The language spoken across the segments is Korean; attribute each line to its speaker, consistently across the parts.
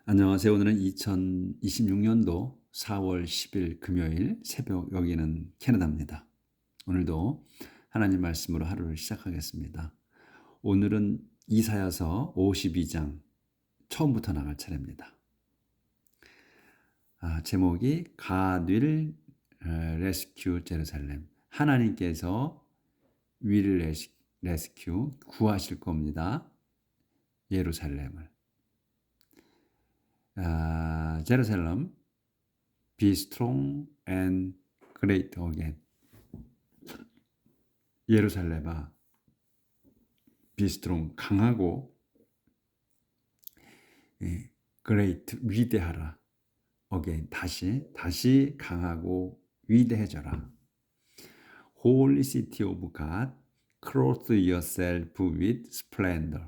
Speaker 1: 안녕하세요. 오늘은 2026년도 4월 10일 금요일 새벽, 여기는 캐나다입니다. 오늘도 하나님 말씀으로 하루를 시작하겠습니다. 오늘은 이사야서 52장 처음부터 나갈 차례입니다. 제목이 God will rescue Jerusalem. 하나님께서 will rescue, 구하실 겁니다. 예루살렘을. Jerusalem, be strong and great again. 예루살렘아, be strong, 강하고, great, 위대하라. again, 다시 강하고 위대해져라. Holy city of God, clothe yourself with splendor.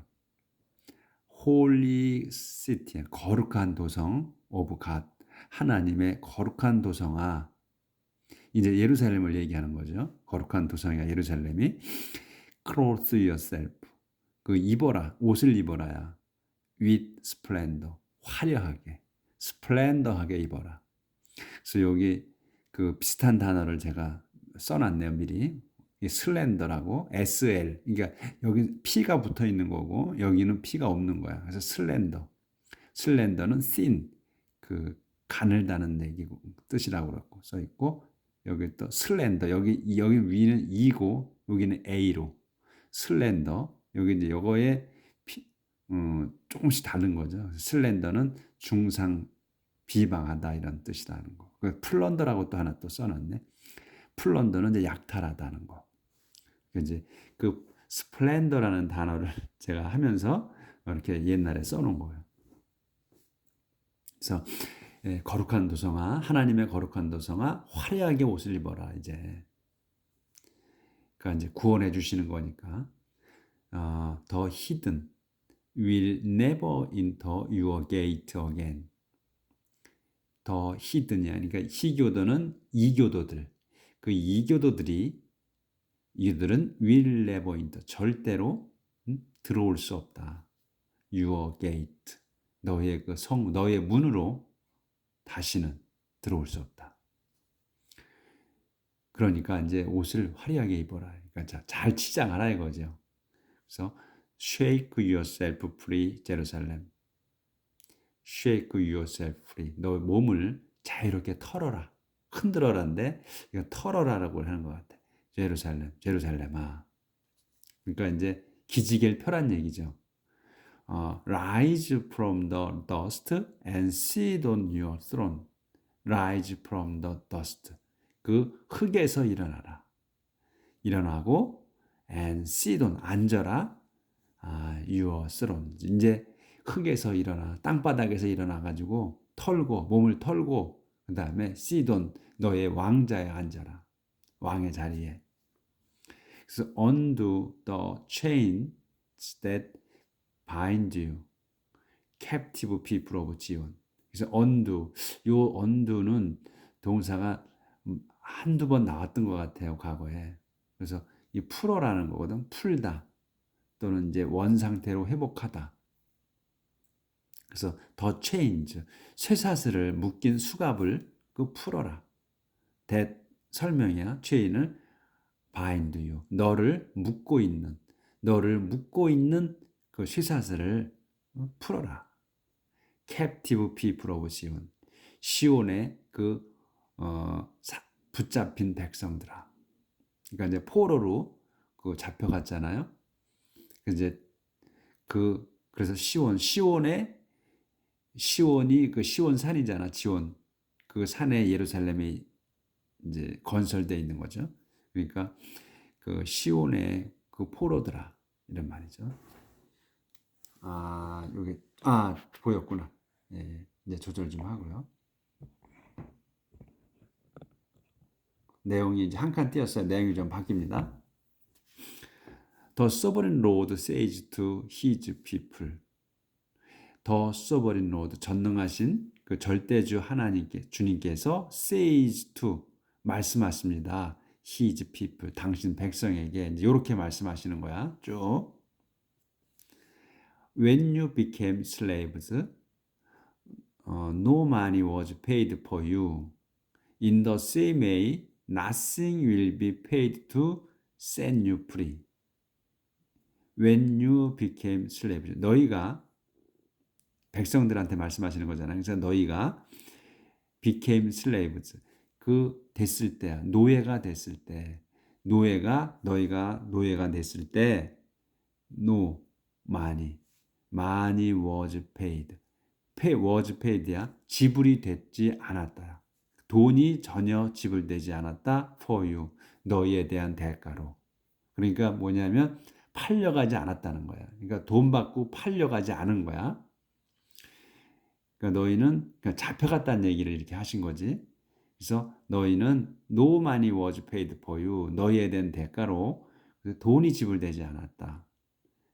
Speaker 1: Holy city, 거룩한 도성 of God, 하나님의 거룩한 도성아. 이제 예루살렘을 얘기하는 거죠. 거룩한 도성이야 예루살렘이. Clothe yourself. 그 입어라. 옷을 입어라야. With splendor. 화려하게. splendor하게 입어라. 그래서 여기 그 비슷한 단어를 제가 써놨네요. 미리. 슬렌더라고 SL. 그러니까 여기 P가 붙어 있는 거고 여기는 P가 없는 거야. 그래서 슬렌더. 슬렌더는 thin. 그 가늘다는 얘기고 뜻이라고 그렇고 써 있고 여기 또 슬렌더. 여기 위는 E고 여기는 A로. 슬렌더. 여기 이제 요거에 조금씩 다른 거죠. 슬렌더는 중상 비방하다 이런 뜻이라는 거. 그 플런더라고 또 하나 또 써놨네. 플런더는 이제 약탈하다는 거. 이제 그 스플렌더라는 단어를 제가 하면서 이렇게 옛날에 써놓은 거예요. 그래서 거룩한 도성아, 하나님의 거룩한 도성아, 화려하게 옷을 입어라 이제. 그러니까 이제 구원해 주시는 거니까. The hidden will never enter your gate again. 더 히든이야. 그러니까 희교도는 이교도들. 그 이교도들은 will never enter. 절대로 들어올 수 없다. Your gate. 너의 그 너의 문으로 다시는 들어올 수 없다. 그러니까 이제 옷을 화려하게 입어라. 그러니까 잘 치장하라 이거죠. 그래서 shake yourself free, Jerusalem. Shake yourself free. 너 몸을 자유롭게 털어라. 흔들어라인데 이거 털어라라고 하는 것 같아. 제루살렘아. 그러니까 이제 기지개를 펴란 얘기죠. Rise from the dust and sit on your throne. Rise from the dust. 그 흙에서 일어나라. 일어나고 and sit on, 앉아라. your throne. 이제 흙에서 일어나, 땅바닥에서 일어나 가지고 털고 몸을 털고 그 다음에 시돈 너의 왕자에 앉아라. 왕의 자리에. 그래서 undo the chains that bind you, captive people of Zion. 그래서 undo, 요 undo는 동사가 한두 번 나왔던 것 같아요 과거에. 그래서 이 풀어라는 거거든. 풀다 또는 이제 원 상태로 회복하다. 그래서 더 체인지, 쇠사슬을 묶인 수갑을 그 풀어라. that 설명이야. 체인을 bind you. 너를 묶고 있는 그 쇠사슬을 풀어라. captive people of Zion. 시온의 그 붙잡힌 백성들아. 그러니까 이제 포로로 그 잡혀갔잖아요. 이제 그래서 시온이 그 시온산이잖아. 지온. 그 산에 예루살렘이 이제 건설되어 있는 거죠. 그러니까 그 시온의 그 포로들아 이런 말이죠. 여기 보였구나. 예, 이제 조절 좀 하고요. 내용이 이제 한 칸 띄었어요. 내용이 좀 바뀝니다. The sovereign Lord says to his people. 더 sovereign Lord, 전능하신 그 절대주 주님께서 says to, 말씀하십니다. his people, 당신 백성에게 이렇게 말씀하시는 거야. 쭉. When you became slaves, no money was paid for you. In the same way, nothing will be paid to set you free. When you became slaves. 너희가 백성들한테 말씀하시는 거잖아요. 그래서 너희가 became slaves. 그 됐을 때, 노예가 됐을 때, 너희가 노예가 됐을 때, no money was paid. was paid야. 지불이 됐지 않았다. 돈이 전혀 지불되지 않았다. for you. 너희에 대한 대가로. 그러니까 뭐냐면 팔려가지 않았다는 거야. 그러니까 돈 받고 팔려가지 않은 거야. 그러니까 너희는 그러니까 잡혀갔다는 얘기를 이렇게 하신 거지. 그래서 너희는 no money was paid for you. 너희에 대한 대가로 돈이 지불되지 않았다.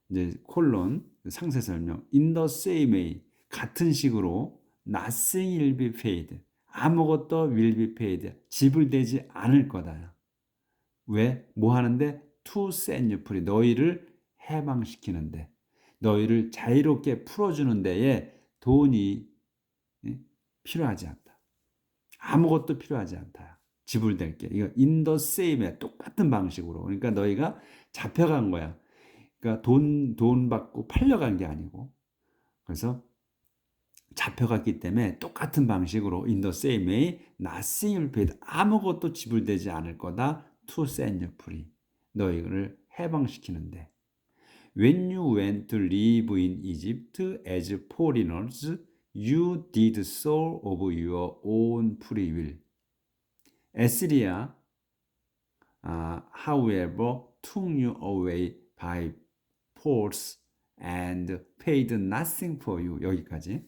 Speaker 1: 이제 콜론 상세 설명. In the same way. 같은 식으로 nothing will be paid. 아무것도 will be paid. 지불되지 않을 거다. 왜? 뭐 하는데? To set you free. 너희를 해방시키는데, 너희를 자유롭게 풀어주는 데에 돈이 필요하지 않다. 아무것도 필요하지 않다. 지불될 게. 이거 in the same에 똑같은 방식으로. 그러니까 너희가 잡혀간 거야. 그러니까 돈 받고 팔려간 게 아니고. 그래서 잡혀갔기 때문에 똑같은 방식으로 in the same way, nothing will be paid. 아무것도 지불되지 않을 거다. To set you free. 너희를 해방시키는데. When you went to live in Egypt as foreigners, you did so of your own free will. Assyria, however, took you away by force and paid nothing for you. 여기까지.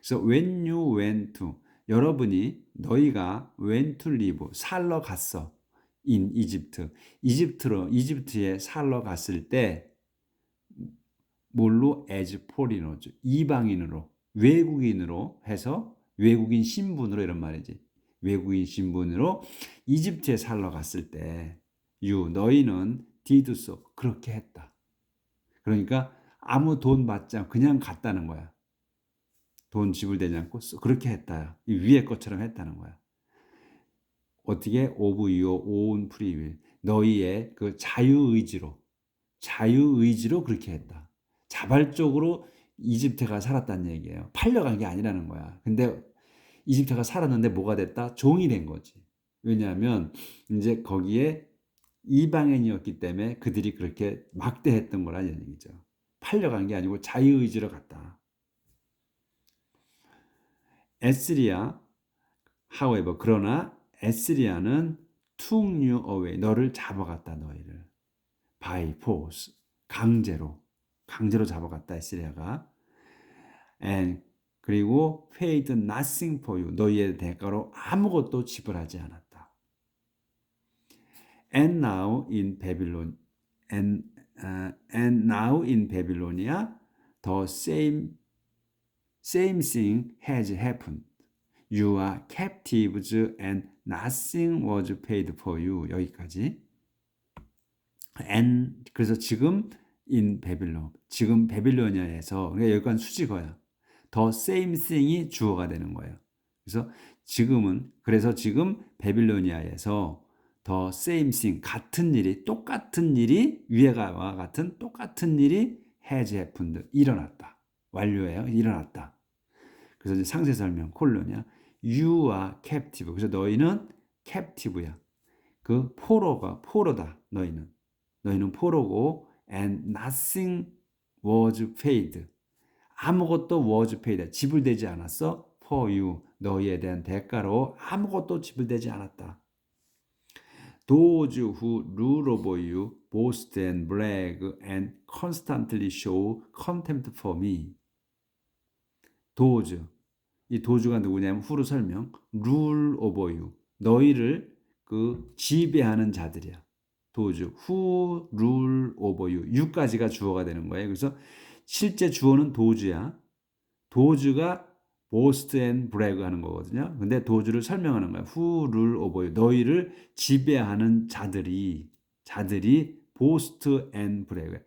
Speaker 1: So when you went to, 너희가 went to live, 살러 갔어. in Egypt. 이집트에 살러 갔을 때 뭘로? as foreigners. 이방인으로, 외국인으로 해서 외국인 신분으로 이런 말이지. 외국인 신분으로 이집트에 살러 갔을 때 너희는 did so. 그렇게 했다. 그러니까 아무 돈 받지 않고 그냥 갔다는 거야. 돈 지불되지 않고 그렇게 했다. 이 위에 것처럼 했다는 거야. 어떻게? of your own free will. 너희의 그 자유의지로 그렇게 했다. 자발적으로 이집트가 살았다는 얘기예요. 팔려간 게 아니라는 거야. 근데 이집트가 살았는데 뭐가 됐다? 종이 된 거지. 왜냐하면 이제 거기에 이방인이었기 때문에 그들이 그렇게 막대했던 거라는 얘기죠. 팔려간 게 아니고 자유의지로 갔다. 에스리아, however, 그러나 에스리아는 took you away. 너를 잡아갔다. 너희를. by force. 강제로 잡아갔다. 에스리아가. and 그리고 paid nothing for you. 너희의 대가로 아무것도 지불하지 않았다. And now in Babylon, and now in Babylonia, the same thing has happened. You are captives and nothing was paid for you. 여기까지. and 그래서 지금 in Babylon, 지금 베빌로니아에서, 그러니까 여기까지 수식어야. The same thing이 주어가 되는 거예요. 그래서 지금 베빌로니아에서 the same thing, 똑같은 일이 위에와 같은 똑같은 일이 has happened, 일어났다. 완료예요. 일어났다. 그래서 이제 상세 설명 콜론이야. You are captive. 그래서 너희는 captive야. 그 포로다. 너희는 포로고 and nothing was paid. 아무것도 was paid. 지불되지 않았어. for you. 너희에 대한 대가로 아무것도 지불되지 않았다. Those who rule over you boast and brag and constantly show contempt for me. 이 도주가 누구냐면 후로 설명. rule over you. 너희를 지배하는 자들이야. 도주. who rule over you. you까지가 주어가 되는 거예요. 그래서 실제 주어는 도주야. 도주가 boast and brag 하는 거거든요. 근데 도주를 설명하는 거야. who rule over you. 너희를 지배하는 자들이 boast and brag.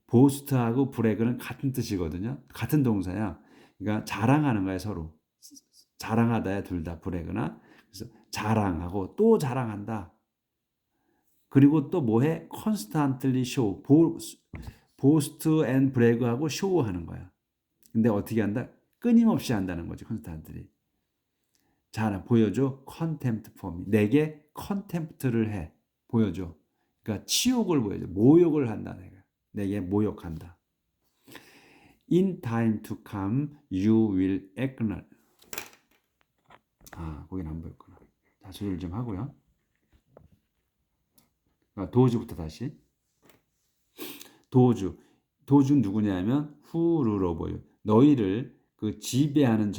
Speaker 1: boast하고 brag는 같은 뜻이거든요. 같은 동사야. 그러니까 자랑하는 거야 서로. 자랑하다야 둘 다 브래그나. 그래서 자랑하고 또 자랑한다. 그리고 또 뭐해? constantly show. 보스트 앤 브래그하고 쇼하는 거야. 근데 어떻게 한다? 끊임없이 한다는 거지. constantly. 자, 보여줘. contempt for me. 내게 contempt를 해. 보여줘. 그러니까 치욕을 보여줘. 모욕을 한다. 내게 모욕한다. In time to come, you will acknowledge. 거긴 안 보였구나. 자, 조절 좀 하고요. 도주부터 다시. 도주 누구냐면 who rule over you. 너희를 그 지배하는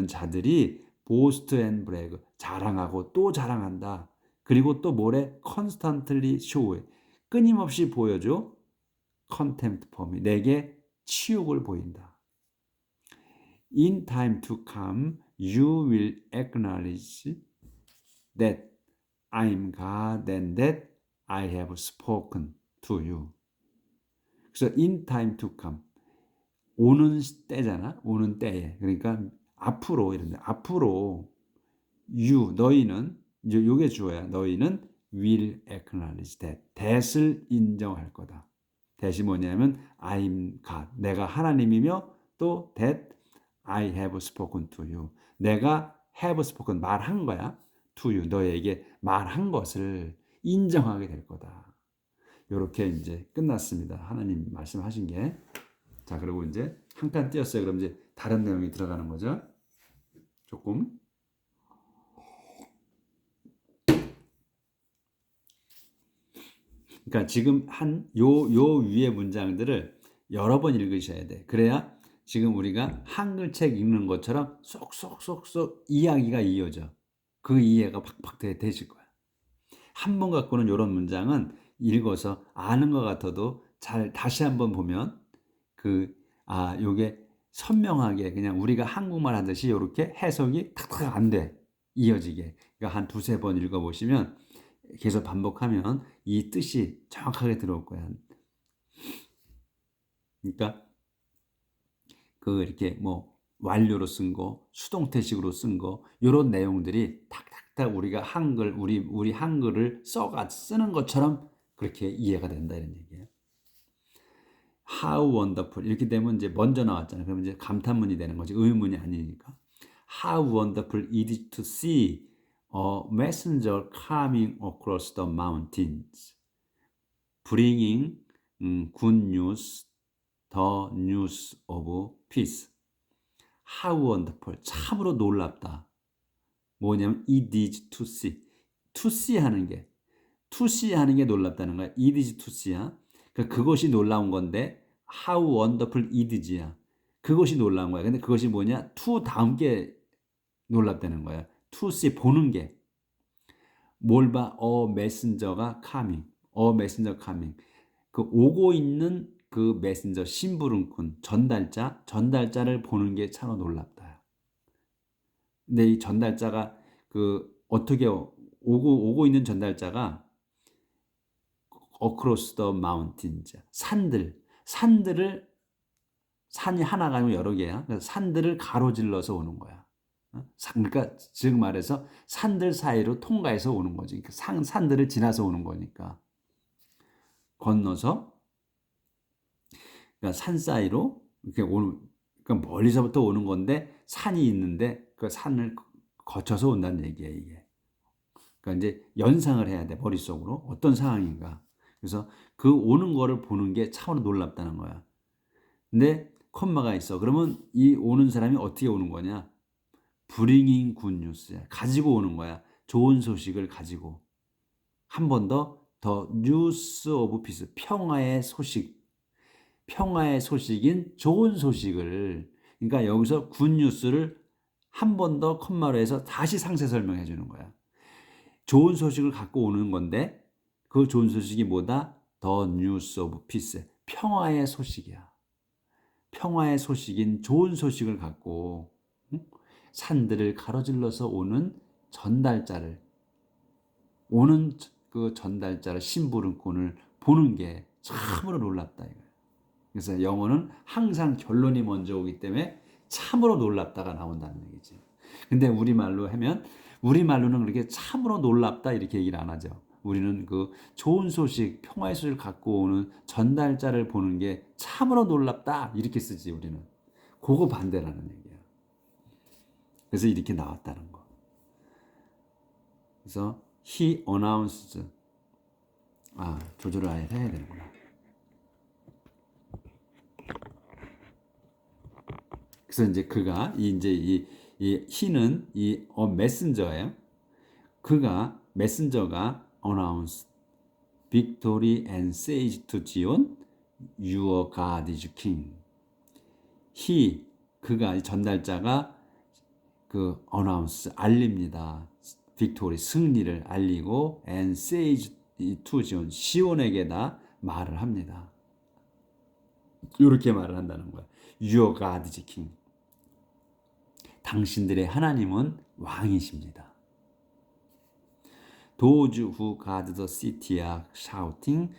Speaker 1: 자들이 boast and brag. 자랑하고 또 자랑한다. 그리고 또 뭐래? constantly show해. 끊임없이 보여줘. contempt for me. 내게 치욕을 보인다. In time to come, you will acknowledge that I am God and that I have spoken to you. 그래서 in time to come. 오는 때잖아. 오는 때에. 그러니까 앞으로 이런데 앞으로 you 너희는 이제 요게 주어야. 너희는 will acknowledge that. that을 인정할 거다. that이 뭐냐면 I'm God. 내가 하나님이며 또 that I have spoken to you. 내가 have spoken 말한 거야. to you. 너에게 말한 것을 인정하게 될 거다. 요렇게 이제 끝났습니다. 하나님 말씀하신 게. 자, 그리고 이제 한 칸 띄었어요. 그럼 이제 다른 내용이 들어가는 거죠. 조금. 그러니까 지금 요 위에 문장들을 여러 번 읽으셔야 돼. 그래야 지금 우리가 한글책 읽는 것처럼 쏙쏙쏙쏙 이야기가 이어져. 그 이해가 팍팍 되실 거야. 한 번 갖고는 이런 문장은 읽어서 아는 것 같아도 잘 다시 한번 보면 요게 선명하게 그냥 우리가 한국말 하듯이 이렇게 해석이 탁탁 안 돼. 이어지게. 그러니까 한 두세 번 읽어보시면 계속 반복하면 이 뜻이 정확하게 들어올 거야. 그러니까 이렇게 뭐 완료로 쓴 거, 수동태식으로 쓴 거, 이런 내용들이 탁탁탁 우리가 우리 한글을 쓰는 것처럼 그렇게 이해가 된다 이런 얘기예요. How wonderful 이렇게 되면 이제 먼저 나왔잖아요. 그러면 이제 감탄문이 되는 거지 의문이 아니니까. How wonderful it is to see a messenger coming across the mountains, bringing good news, the news of peace. How wonderful 참으로 놀랍다. 뭐냐면 it is to see. to see 하는 게 놀랍다는 거야. it is to see야. 그것이 놀라운 건데 how wonderful it is야. 그것이 놀라운 거야. 근데 그것이 뭐냐? to 다음 게 놀랍다는 거야. to see 보는 게. 뭘 봐? messenger가 coming. messenger coming. 그 오고 있는 그 메신저 심부름꾼 전달자를 보는 게 참으로 놀랍다. 근데 이 전달자가 어떻게 오고 있는 전달자가 across the mountains 산이 하나가 아니고 여러 개야. 그래서 산들을 가로질러서 오는 거야. 그러니까 즉 말해서 산들 사이로 통과해서 오는 거지. 산들을 지나서 오는 거니까 건너서 그러니까 산 사이로 이렇게 그러니까 멀리서부터 오는 건데 산이 있는데 그 산을 거쳐서 온다는 얘기야 이게. 그러니까 이제 연상을 해야 돼 머릿속으로 어떤 상황인가. 그래서 그 오는 거를 보는 게 참으로 놀랍다는 거야. 근데 콤마가 있어. 그러면 이 오는 사람이 어떻게 오는 거냐? bringing good news야. 가지고 오는 거야. 좋은 소식을 가지고. 한 번 더 news of peace. 평화의 소식인 좋은 소식을. 그러니까 여기서 굿뉴스를 한 번 더 컴마로 해서 다시 상세 설명해 주는 거야. 좋은 소식을 갖고 오는 건데 그 좋은 소식이 뭐다? The news of peace. 평화의 소식이야. 평화의 소식인 좋은 소식을 갖고 산들을 가로질러서 오는 그 전달자를 심부름꾼을 보는 게 참으로 놀랍다 이거야. 그래서 영어는 항상 결론이 먼저 오기 때문에 참으로 놀랍다가 나온다는 얘기지. 근데 우리말로는 그렇게 참으로 놀랍다 이렇게 얘기를 안 하죠. 우리는 그 좋은 소식, 평화의 소식을 갖고 오는 전달자를 보는 게 참으로 놀랍다 이렇게 쓰지 우리는. 그거 반대라는 얘기야. 그래서 이렇게 나왔다는 거. 그래서 he announced. 조절을 아예 해야 되는구나. 그래서 이제 그가 이 he는 메신저예요. 메신저가 announce victory and says to Zion, your God is king. 그가 전달자가 그 announce 알립니다. victory 승리를 알리고 and says to Zion 시온에게다 말을 합니다. 이렇게 말을 한다는 거야. Your God is king. 당신들의 하나님은 왕이십니다. Those who guard the city are shouting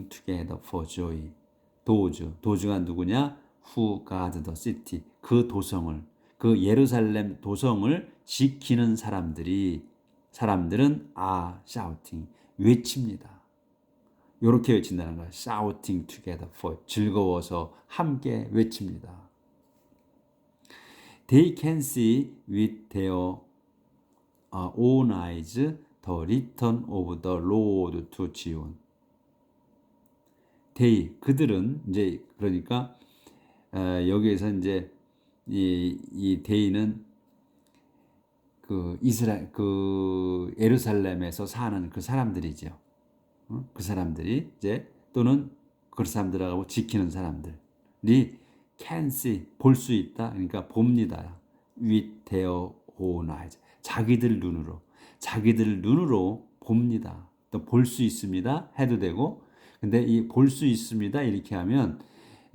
Speaker 1: together for joy. 도주가 누구냐? Who guard the city. 그 예루살렘 도성을 지키는 사람들은 shouting, 외칩니다. 이렇게 외친다는 거야. Shouting together for, 즐거워서 함께 외칩니다. They can see with their own eyes the return of the Lord to Zion. 그들은 이제 그러니까 여기에서 이제 이 데이는 그 예루살렘에서 사는 그 사람들이죠. 그 사람들이 이제 또는 그 사람들하고 지키는 사람들이 can see 볼 수 있다. 그러니까 봅니다. with their own eyes. 자기들 눈으로 봅니다. 또 볼 수 있습니다. 해도 되고. 근데 이 볼 수 있습니다. 이렇게 하면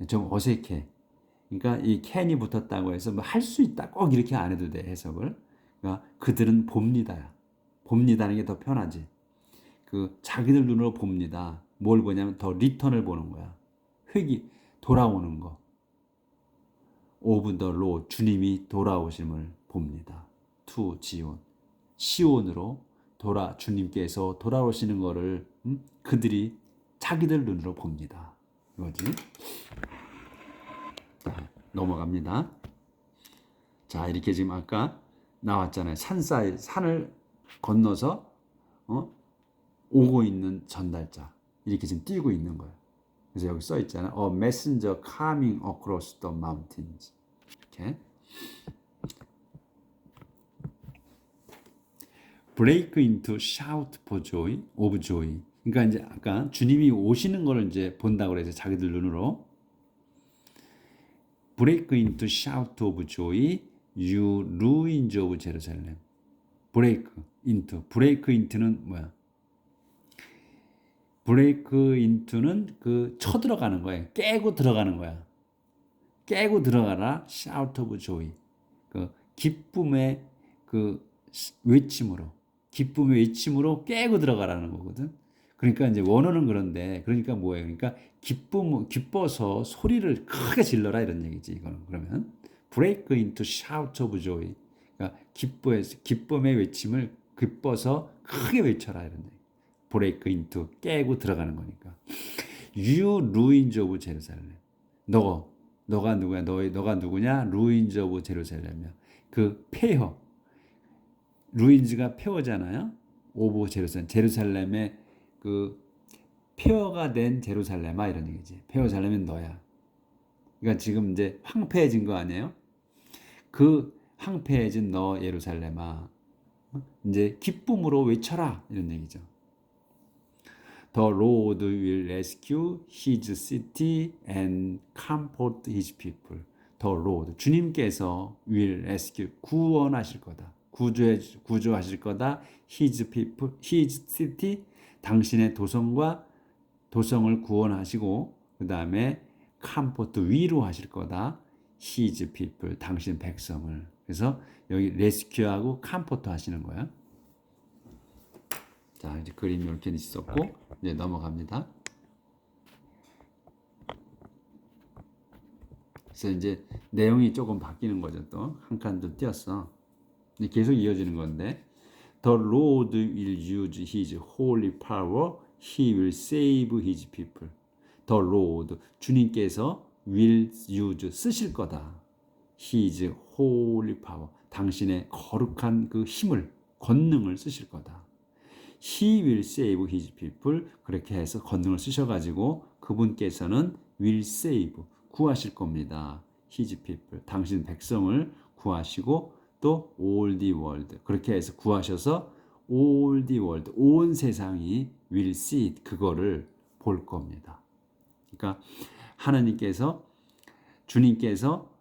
Speaker 1: 좀 어색해. 그러니까 이 can이 붙었다고 해서 뭐 할 수 있다. 꼭 이렇게 안 해도 돼. 해석을. 그러니까 그들은 봅니다. 봅니다는 게 더 편하지. 그 자기들 눈으로 봅니다. 뭘 보냐면 더 리턴을 보는 거야. 돌아오는 거. 오브 더 로 주님이 돌아오심을 봅니다. 투 지온 시온으로 주님께서 돌아오시는 거를 그들이 자기들 눈으로 봅니다. 이거지. 자, 넘어갑니다. 자, 이렇게 지금 아까 나왔잖아요. 산을 건너서 오고 있는 전달자 이렇게 지금 뛰고 있는 거예요. 그래서 여기 써 있잖아요. A messenger coming across the mountains. 이렇게. break into shout for joy, of joy. 그러니까 이제 아까 주님이 오시는 거를 이제 본다고 그래서 자기들 눈으로 break into shout of joy, you ruins of Jerusalem. break into는 뭐야? break into는 그 쳐들어가는 거예요. 깨고 들어가는 거야. 깨고 들어가라. shout of joy. 그 기쁨의 외침으로 깨고 들어가라는 거거든. 그러니까 이제 원어는 그런데 그러니까 뭐예요? 그러니까 기뻐서 소리를 크게 질러라 이런 얘기지. 이거는 그러면 break into shout of joy. 그러니까 기쁨의 외침을 기뻐서 크게 외쳐라 이런 얘기. break into 깨고 들어가는 거니까. You ruins of Jerusalem. 너가 누구야? 너가 누구냐? ruins of Jerusalem이야. 그 폐허. 루인즈가 폐허잖아요. 오브 제루살렘의 그 폐허가 된 제루살렘아 이런 얘기지. 폐허살렘은 너야. 그러니까 지금 이제 황폐해진 거 아니에요? 그 황폐해진 너 예루살렘아. 이제 기쁨으로 외쳐라 이런 얘기죠. The Lord will rescue his city and comfort his people. The Lord 주님께서 will rescue 구원하실 거다. 구조하실 거다. His people, His city, 당신의 도성을 구원하시고 그 다음에 comfort 위로하실 거다. His people, 당신 백성을. 그래서 여기 rescue하고 comfort 하시는 거야. 자, 이제 그림이 이렇게 있었고 이제 넘어갑니다. 그래서 이제 내용이 조금 바뀌는 거죠. 또 한 칸 더 띄었어. 계속 이어지는 건데 The Lord will use His holy power. He will save His people. The Lord, 주님께서 will use, 쓰실 거다. His holy power, 당신의 거룩한 그 힘을, 권능을 쓰실 거다. He will save His people. 그렇게 해서 권능을 쓰셔가지고 그분께서는 will save, 구하실 겁니다. His people, 당신 백성을 구하시고 또 all the world, 그렇게 해서 구하셔서 all the world, 온 세상이 will see it, 그거를 볼 겁니다. 그러니까 하나님께서, 주님께서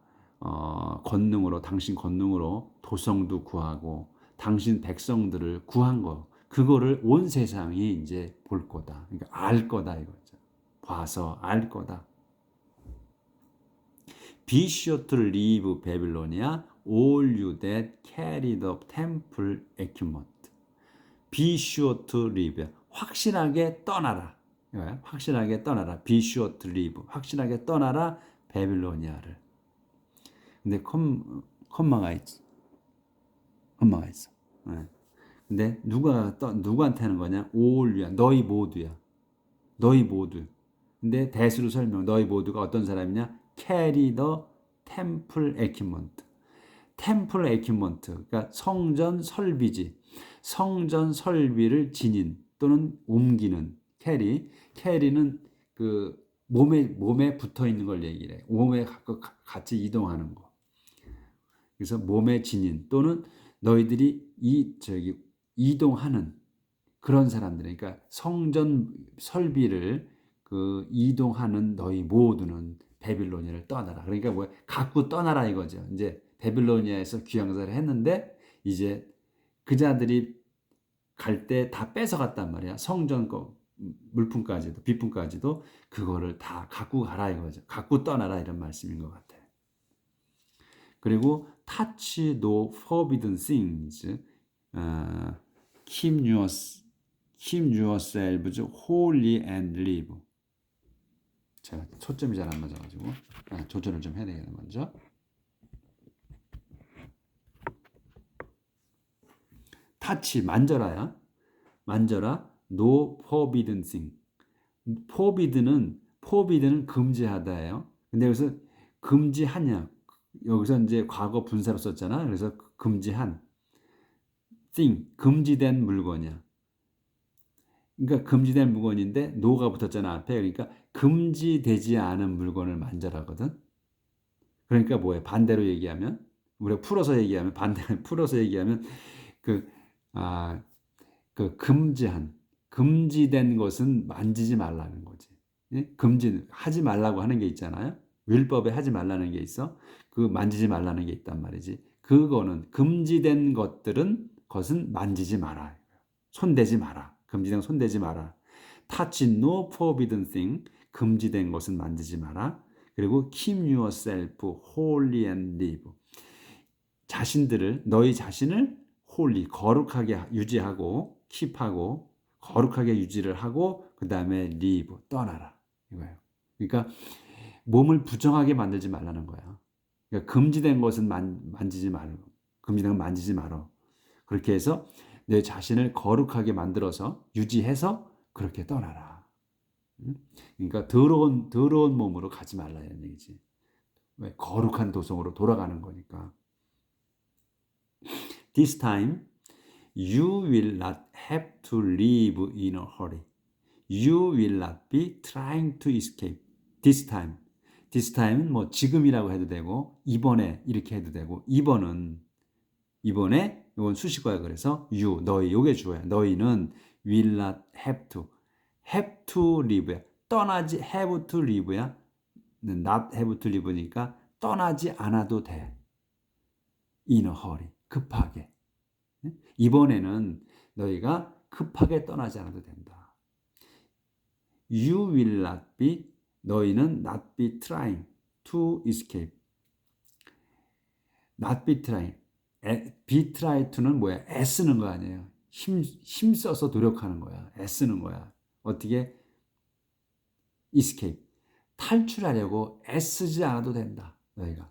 Speaker 1: 권능으로, 당신 권능으로 도성도 구하고 당신 백성들을 구한 거, 그거를 온 세상이 이제 볼 거다. 그러니까 알 거다 이거죠. 봐서 알 거다. Be sure to leave Babylonia, all you that carry the temple equipment. Be sure to leave. 확실하게 떠나라. 확실하게 떠나라. Be sure to leave. 확실하게 떠나라. 베빌로니아를. 근데 컴마가 있어. 컴마가 있어. 근데 누구한테 하는 거냐? 올류야. 너희 모두야. 너희 모두. 근데 대수로 설명. 너희 모두가 어떤 사람이냐? carry the temple equipment. 템플 에퀴먼트, 그러니까 성전 설비지, 성전 설비를 지닌 또는 옮기는 캐리는 그 몸에 붙어 있는 걸 얘기해. 몸에 같이 이동하는 거. 그래서 몸에 지닌 또는 너희들이 이동하는 그런 사람들, 그러니까 성전 설비를 그 이동하는 너희 모두는 베빌로니아를 떠나라. 그러니까 뭐 갖고 떠나라 이거죠. 이제 베빌로니아에서 귀양사를 했는데 이제 그자들이 갈 때 다 뺏어갔단 말이야. 성전 거 물품까지도 비품까지도 그거를 다 갖고 가라 이거죠. 갖고 떠나라 이런 말씀인 것 같아요. 그리고 touch no forbidden things, keep yourselves holy and live. 제가 초점이 잘 안 맞아가지고 조절을 좀 해야 되겠네. 먼저 touch, 만져라야. 만져라. no forbidden thing. forbidden은 금지하다예요. 근데 여기서 금지하냐, 여기서 이제 과거 분사로 썼잖아. 그래서 금지한 thing, 금지된 물건이야. 그러니까 금지된 물건인데 no가 붙었잖아 앞에. 그러니까 금지되지 않은 물건을 만져라거든. 그러니까 뭐예요? 반대로 얘기하면, 우리가 풀어서 얘기하면, 풀어서 얘기하면 그 금지된 것은 만지지 말라는 거지. 하지 말라고 하는 게 있잖아요. 율법에 하지 말라는 게 있어. 그 만지지 말라는 게 있단 말이지. 그거는 금지된 것은 만지지 마라. 손대지 마라. 금지된 손대지 마라. touch no forbidden thing. 금지된 것은 만지지 마라. 그리고 keep yourself holy and live. 너희 자신을 holy, 거룩하게 유지하고, keep하고, 거룩하게 유지를 하고, 그 다음에 live, 떠나라. 이거예요. 그러니까 몸을 부정하게 만들지 말라는 거야. 그러니까 금지된 것은 만지지 말고, 금지된 건 만지지 말어. 그렇게 해서 내 자신을 거룩하게 만들어서 유지해서 그렇게 떠나라. 그러니까 더러운 몸으로 가지 말라는 얘기지. 왜? 거룩한 도성으로 돌아가는 거니까. This time you will not have to live in a hurry. You will not be trying to escape. This time은 뭐 지금이라고 해도 되고, 이번에 이렇게 해도 되고, 이번에 이건 수식어야. 그래서 너희, 요게 주어야. 너희는 will not have to live야. 떠나지, have to live야. not have to live니까 떠나지 않아도 돼. in a hurry, 급하게. 이번에는 너희가 급하게 떠나지 않아도 된다. You will not be, 너희는 not be trying to escape. not be trying. be try to는 뭐야? 애쓰는 거 아니에요. 힘써서 노력하는 거야. 애쓰는 거야. 어떻게? escape. 탈출하려고 애쓰지 않아도 된다. 너희가.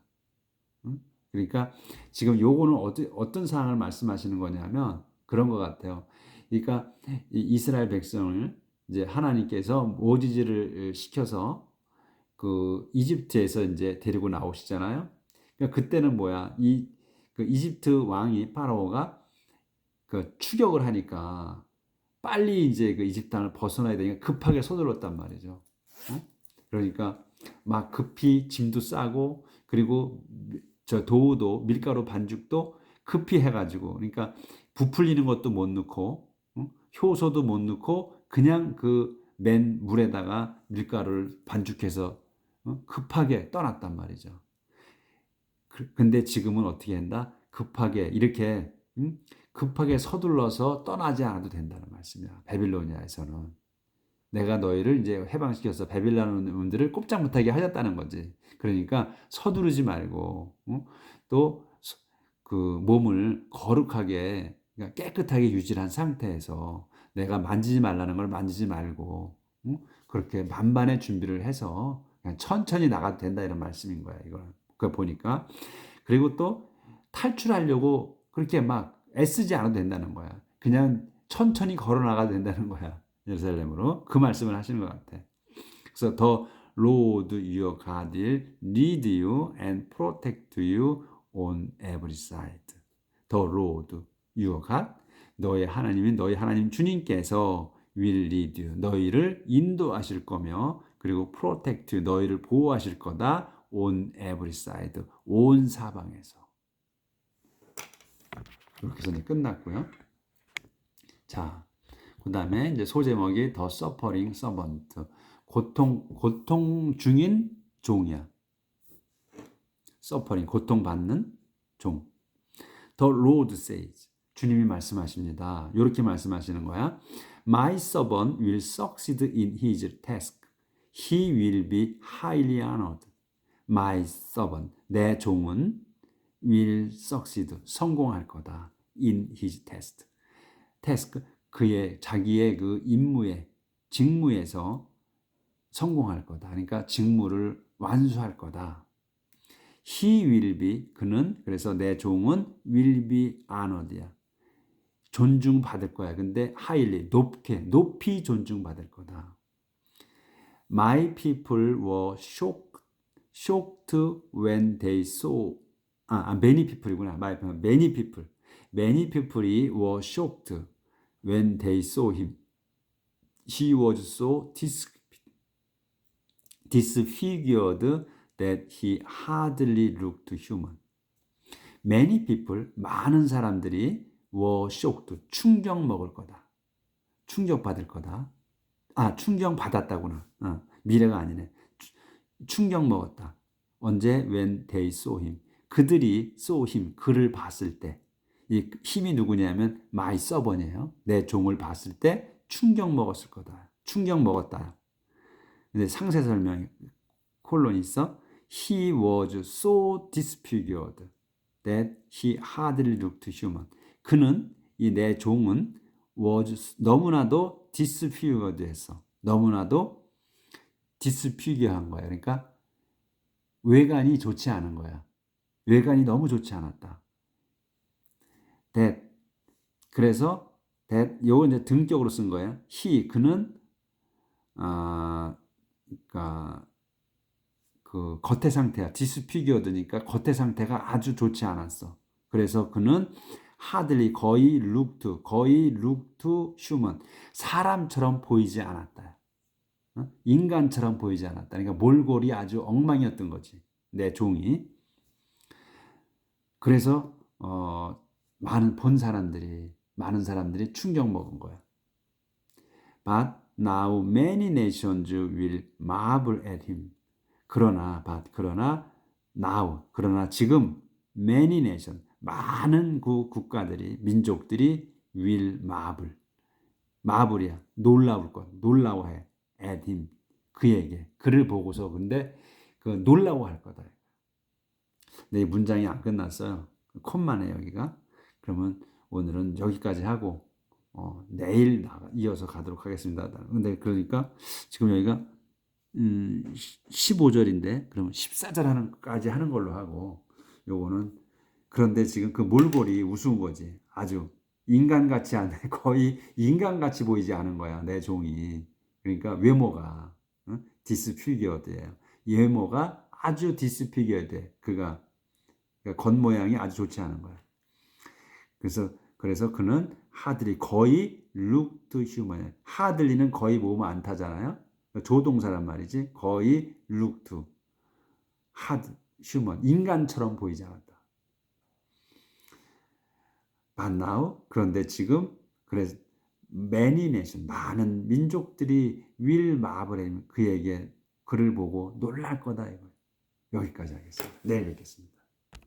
Speaker 1: 응? 그러니까 지금 요거는 어떤 상황을 말씀하시는 거냐면 그런 것 같아요. 그러니까 이스라엘 백성을 이제 하나님께서 모지지를 시켜서 그 이집트에서 이제 데리고 나오시잖아요. 그러니까 그때는 뭐야? 그 이집트 왕이 파라오가 그 추격을 하니까 빨리 이제 그 이집트 땅을 벗어나야 되니까 급하게 서둘렀단 말이죠. 어? 그러니까 막 급히 짐도 싸고 그리고 저 도우도 밀가루 반죽도 급히 해가지고 그러니까 부풀리는 것도 못 넣고 효소도 못 넣고 그냥 그 맨 물에다가 밀가루를 반죽해서 급하게 떠났단 말이죠. 근데 지금은 어떻게 한다? 급하게 이렇게 급하게 서둘러서 떠나지 않아도 된다는 말씀이야. 바빌로니아에서는 내가 너희를 이제 해방시켜서 바빌론인들을 꼼짝 못하게 하셨다는 거지. 그러니까 서두르지 말고 또 그 몸을 거룩하게 그러니까 깨끗하게 유지한 상태에서 내가 만지지 말라는 걸 만지지 말고 그렇게 만반의 준비를 해서 그냥 천천히 나가도 된다 이런 말씀인 거야. 이걸 그 보니까 그리고 또 탈출하려고 그렇게 막 애쓰지 않아도 된다는 거야. 그냥 천천히 걸어 나가도 된다는 거야. 예루살렘으로 그 말씀을 하시는 것 같아. 그래서 the Lord your God will lead you and protect you on every side. The Lord your God 너의 하나님인 너희 하나님 주님께서 will lead you 너희를 인도하실 거며 그리고 protect you 너희를 보호하실 거다 on every side 온 사방에서 이렇게 해서 이제 끝났고요. 자, 그 다음에 이제 소제목이 The Suffering Servant 고통 중인 종이야. Suffering 고통받는 종. The Lord says 주님이 말씀하십니다. 이렇게 말씀하시는 거야. My servant will succeed in his task. He will be highly honored. My servant 내 종은 will succeed 성공할 거다. In his task 그의 자기의 그 임무에 직무에서 성공할 거다. 그러니까 직무를 완수할 거다. He will be 그는 그래서 내 종은 will be honored야. 존중받을 거야. 근데 highly 높이 존중받을 거다. My people were shocked when they saw many people이구나. Many people이 were shocked when they saw him. He was so disfigured that he hardly looked human. Many people, 많은 사람들이 were shocked, 충격 먹을 거다. 충격받을 거다. 충격받았다구나. 미래가 아니네. 충격 먹었다. 언제? When they saw him. 그들이 saw him, 그를 봤을 때. 이 힘이 누구냐면 my servant이에요. 내 종을 봤을 때 충격 먹었을 거다. 충격 먹었다. 근데 상세 설명 콜론이 있어. He was so disfigured that he hardly looked human. 그는 이 내 종은 was 너무나도 disfigured 했어. 너무나도 disfigure한 거야. 그러니까 외관이 좋지 않은 거야. 외관이 너무 좋지 않았다. that 그래서 that 요거 이제 등격으로 쓴 거예요. he 그는 그러니까 그 겉의 상태야. disfigured니까 겉의 상태가 아주 좋지 않았어. 그래서 그는 hardly 거의 looked human 사람처럼 보이지 않았다. 인간처럼 보이지 않았다. 그러니까 몰골이 아주 엉망이었던 거지. 내 종이. 그래서 많은 사람들이 충격 먹은 거야. But now many nations will marvel at him. 그러나 지금 many nation 많은 국가들이 민족들이 will marvel이야 놀라워해 at him 그에게 그를 보고서 근데 그 놀라워할 거다. 근데 이 문장이 안 끝났어요. 콤마네 여기가. 그러면 오늘은 여기까지 하고 내일 이어서 가도록 하겠습니다. 근데 그러니까 지금 여기가 15절인데 그러면 14절까지 하는 걸로 하고 요거는 그런데 지금 그 몰골이 우스운 거지. 아주 인간 같지 않네. 거의 인간 같이 보이지 않은 거야. 내 종이. 그러니까 외모가 디스피규어드예요. 외모가 아주 디스피규어드. 그가 그러니까 겉모양이 아주 좋지 않은 거야. 그래서 그는 하들이 거의 looked human. 하들리는 거의 몸을 안 타잖아요. 조동사란 말이지. 거의 looked hard human. 인간처럼 보이지 않았다. But now 그런데 지금 그래서 many nation 많은 민족들이 will marvel 그에게 그를 보고 놀랄 거다 이거. 여기까지 하겠습니다. 내일 뵙겠습니다.